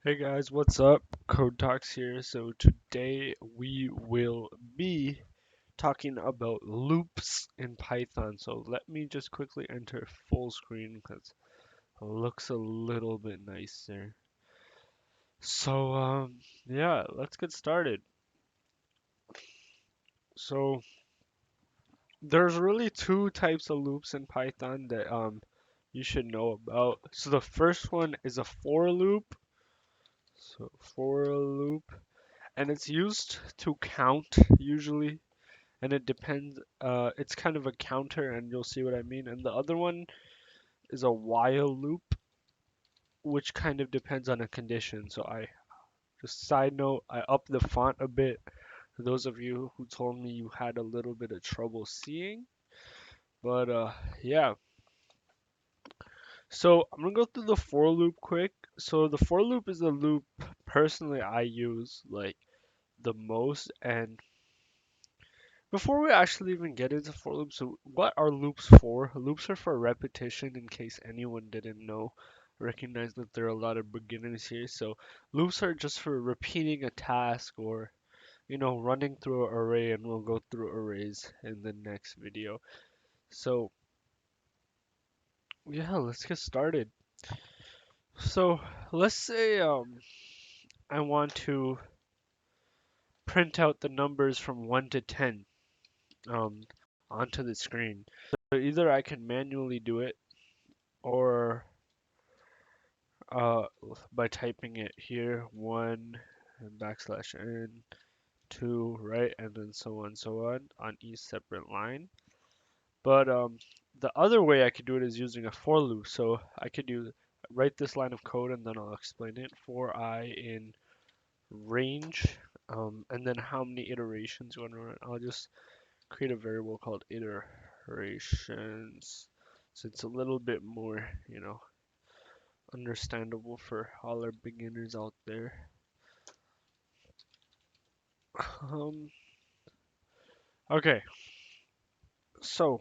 Hey guys, what's up? Code Talks here. So today we will be talking about loops in Python. So let me just quickly enter full screen because it looks a little bit nicer. So yeah, let's get started. So there's really two types of loops in Python that you should know about. So the first one is a for loop. So for loop, and it's used to count usually, and it depends. It's kind of a counter, and you'll see what I mean. And the other one is a while loop, which kind of depends on a condition. So I just side note, I upped the font a bit for those of you who told me you had a little bit of trouble seeing. But yeah. So I'm gonna go through the for loop quick. So the for loop is the loop personally I use like the most, and before we actually even get into for loops, so what are loops for? Loops are for repetition, in case anyone didn't know. Recognize that there are a lot of beginners here. So loops are just for repeating a task or, running through an array, and we'll go through arrays in the next video. So yeah, let's get started. So let's say I want to print out the numbers from 1 to 10 um onto the screen. So either I can manually do it or uh, by typing it here, one and backslash n, two, right, and then so on each separate line. But the other way I could do it is using a for loop. So I could write this line of code and then I'll explain it. For I in range, and then how many iterations you want to run. I'll just create a variable called iterations. So it's a little bit more, understandable for all our beginners out there. Um, okay, so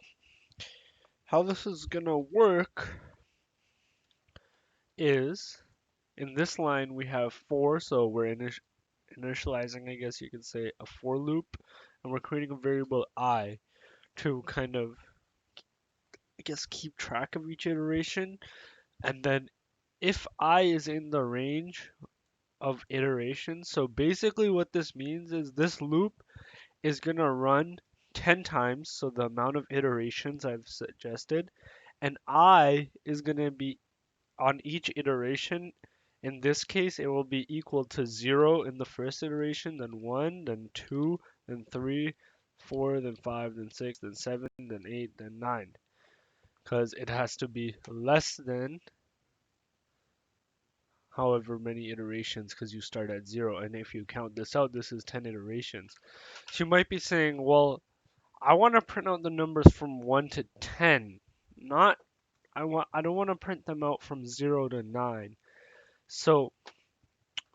how this is gonna work is in this line we have for, so we're initializing, I guess you could say, a for loop, and we're creating a variable I to kind of, I guess, keep track of each iteration. And then if I is in the range of iterations, so basically what this means is this loop is gonna run 10 times, so the amount of iterations I've suggested, and I is going to be on each iteration. In this case, it will be equal to 0 in the first iteration, then 1, then 2, then 3, 4, then 5, then 6, then 7, then 8, then 9. Because it has to be less than however many iterations, because you start at 0. And if you count this out, this is 10 iterations. So you might be saying, well, I want to print out the numbers from 1 to 10, not I don't want to print them out from 0 to 9. So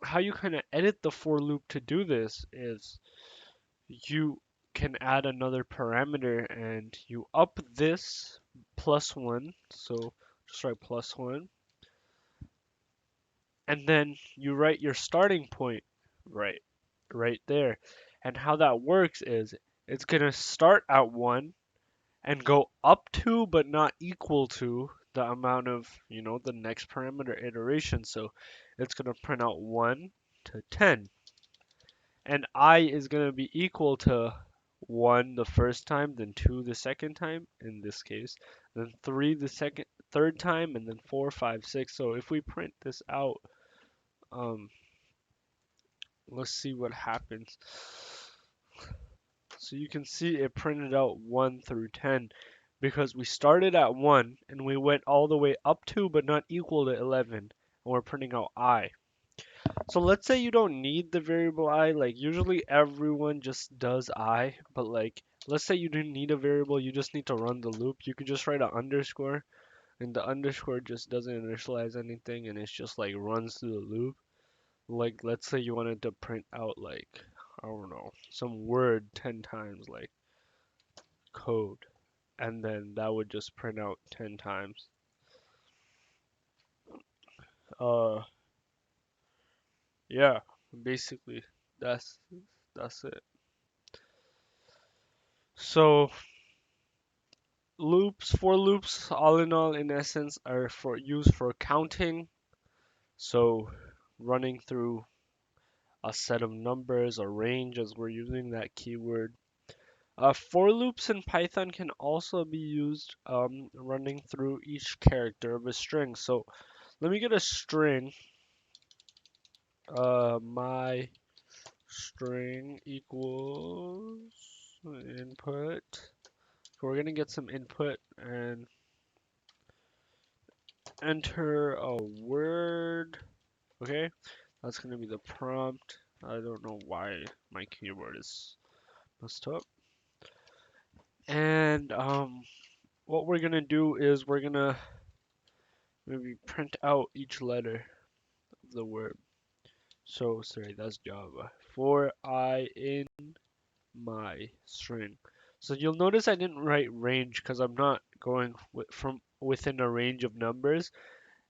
how you kind of edit the for loop to do this is you can add another parameter and you up this plus 1. So just write plus 1, and then you write your starting point right right there. And how that works is it's going to start at 1 and go up to but not equal to the amount of, the next parameter iteration. So it's going to print out 1 to 10. And I is going to be equal to 1 the first time, then 2 the second time in this case, then 3 the third time, and then 4, 5, 6. So if we print this out, um, let's see what happens. So you can see it printed out 1 through 10 because we started at 1 and we went all the way up to but not equal to 11, and we're printing out I. So let's say you don't need the variable I, like usually everyone just does I, but like let's say you didn't need a variable, you just need to run the loop. You could just write an underscore, and the underscore just doesn't initialize anything and it's just like runs through the loop. Like let's say you wanted to print out like, I don't know, some word 10 times, like code, and then that would just print out 10 times. Uh, yeah, basically that's that's it. So for loops, all in all, in essence, are for used for counting. So running through a set of numbers or range as we're using that keyword. For loops in Python can also be used running through each character of a string. So let me get a string. My string equals input. So we're gonna get some input and enter a word. Okay, that's gonna be the prompt. I don't know why my keyboard is messed up. And what we're gonna do is we're gonna maybe print out each letter of the word. So sorry, that's Java. For I in my string. So you'll notice I didn't write range because I'm not going from within a range of numbers.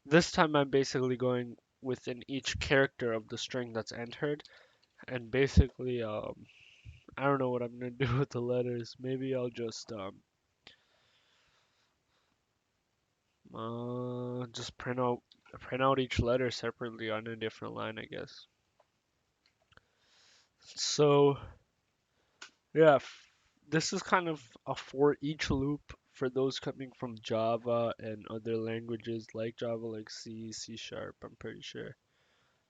This time I'm basically going within each character of the string that's entered. And basically, I don't know what I'm gonna do with the letters. Maybe I'll just print out each letter separately on a different line, I guess. So yeah, this is kind of a for each loop for those coming from Java and other languages like Java, like C, C sharp. I'm pretty sure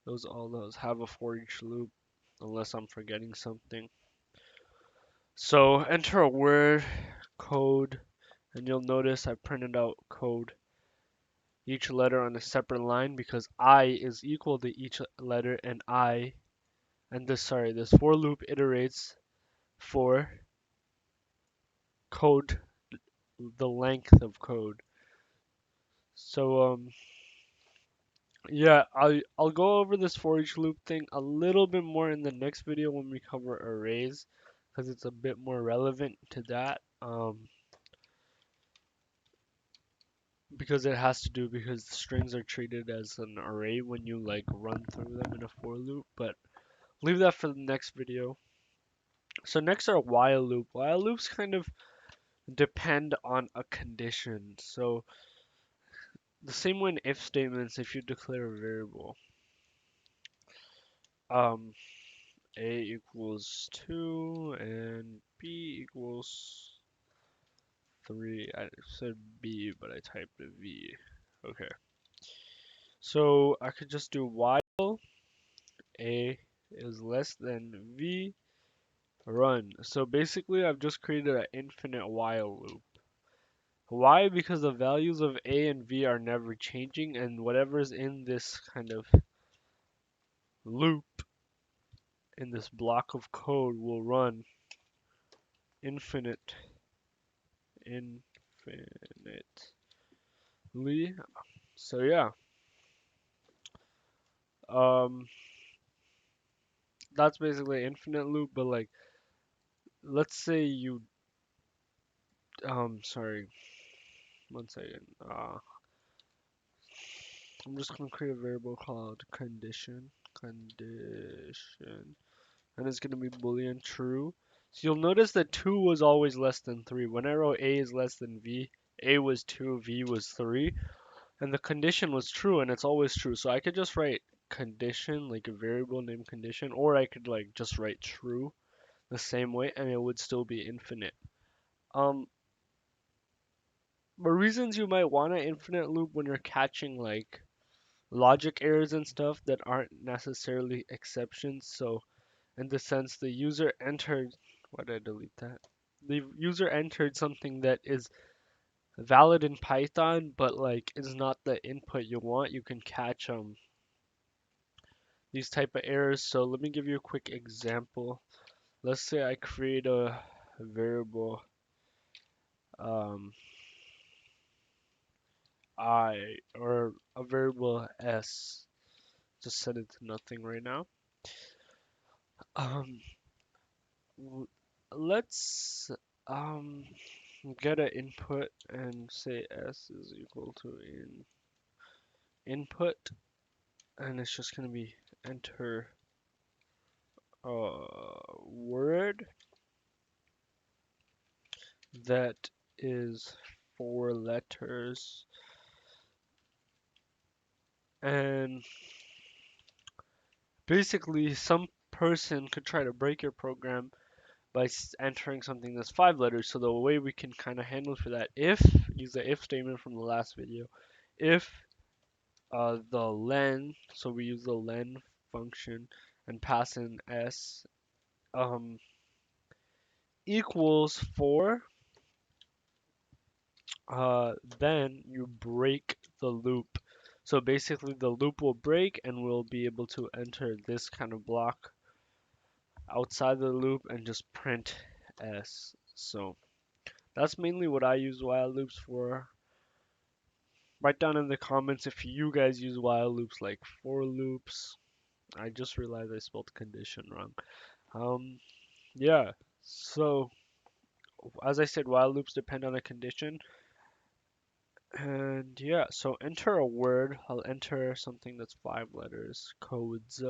all those have a for each loop, unless I'm forgetting something. So enter a word, code, and you'll notice I printed out code, each letter on a separate line because I is equal to each letter and this for loop iterates for code, the length of code. So yeah, I'll go over this for each loop thing a little bit more in the next video when we cover arrays because it's a bit more relevant to that. Because it has to do because strings are treated as an array when you like run through them in a for loop, but leave that for the next video. So next are while loop. While loops kind of depend on a condition. So the same way in if statements, if you declare a variable, um, a equals 2 and b equals 3. I said b, but I typed a v. Okay. So I could just do while a is less than v run. So basically I've just created an infinite while loop. Why? Because the values of a and v are never changing and whatever's in this kind of loop in this block of code will run infinite infinitely. So yeah, um that's basically an infinite loop, but like let's say you sorry, one second. I'm just gonna create a variable called condition, and it's gonna be boolean true. So you'll notice that 2 was always less than 3. When I wrote a is less than v, a was 2, v was 3, and the condition was true, and it's always true. So I could just write condition, like a variable named condition, or I could like just write true the same way, and it would still be infinite. Um, but reasons you might want an infinite loop when you're catching like logic errors and stuff that aren't necessarily exceptions. So in the sense the user entered, why did I delete that? The user entered something that is valid in Python, but like is not the input you want. You can catch these type of errors. So let me give you a quick example. Let's say I create a variable um, I or a variable s. Just set it to nothing right now. Um, w- let's get an input and say s is equal to input, and it's just gonna be enter a word that is 4 letters, and basically some person could try to break your program by entering something that's 5 letters. So the way we can kind of handle for that, if use the if statement from the last video, if the len, so we use the len function and pass in s, um, equals 4, then you break the loop. So basically the loop will break and we'll be able to enter this kind of block outside the loop and just print s. So that's mainly what I use while loops for. Write down in the comments if you guys use while loops like for loops. I just realized I spelled condition wrong. Um, yeah. So as I said, while loops depend on a condition. And yeah, so enter a word. I'll enter something that's 5 letters. Codes.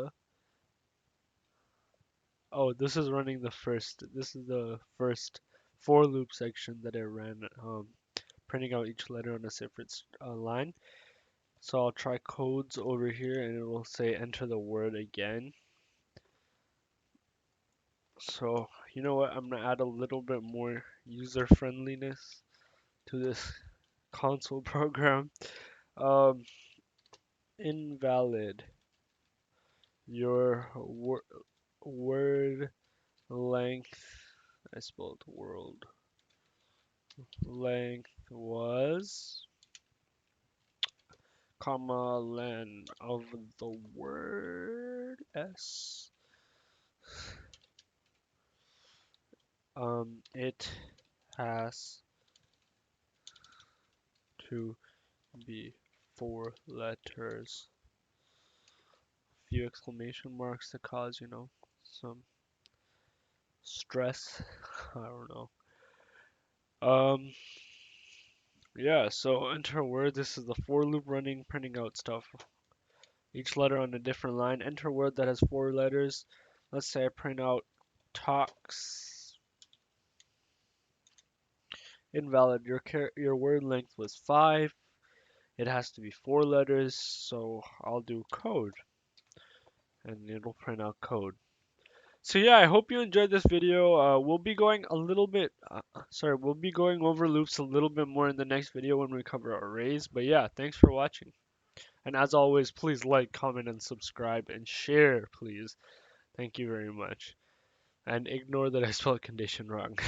Oh, this is running the first. This is the first for loop section that I ran. Printing out each letter on a separate line. So I'll try codes over here and it will say enter the word again. So you know what? I'm gonna add a little bit more user friendliness to this console program. Um, invalid. Your word length. I spelled world. Length was comma len of the word s. It has to be 4 letters. Few exclamation marks to cause, some stress. I don't know. Um, yeah, so enter a word. This is the for loop running, printing out stuff. Each letter on a different line. Enter a word that has 4 letters. Let's say I print out talks. Invalid. Your word length was 5. It has to be 4 letters, so I'll do code, and it'll print out code. So yeah, I hope you enjoyed this video. We'll be going a little bit, we'll be going over loops a little bit more in the next video when we cover arrays. But yeah, thanks for watching. And as always, please like, comment, and subscribe, and share, please. Thank you very much. And ignore that I spelled condition wrong.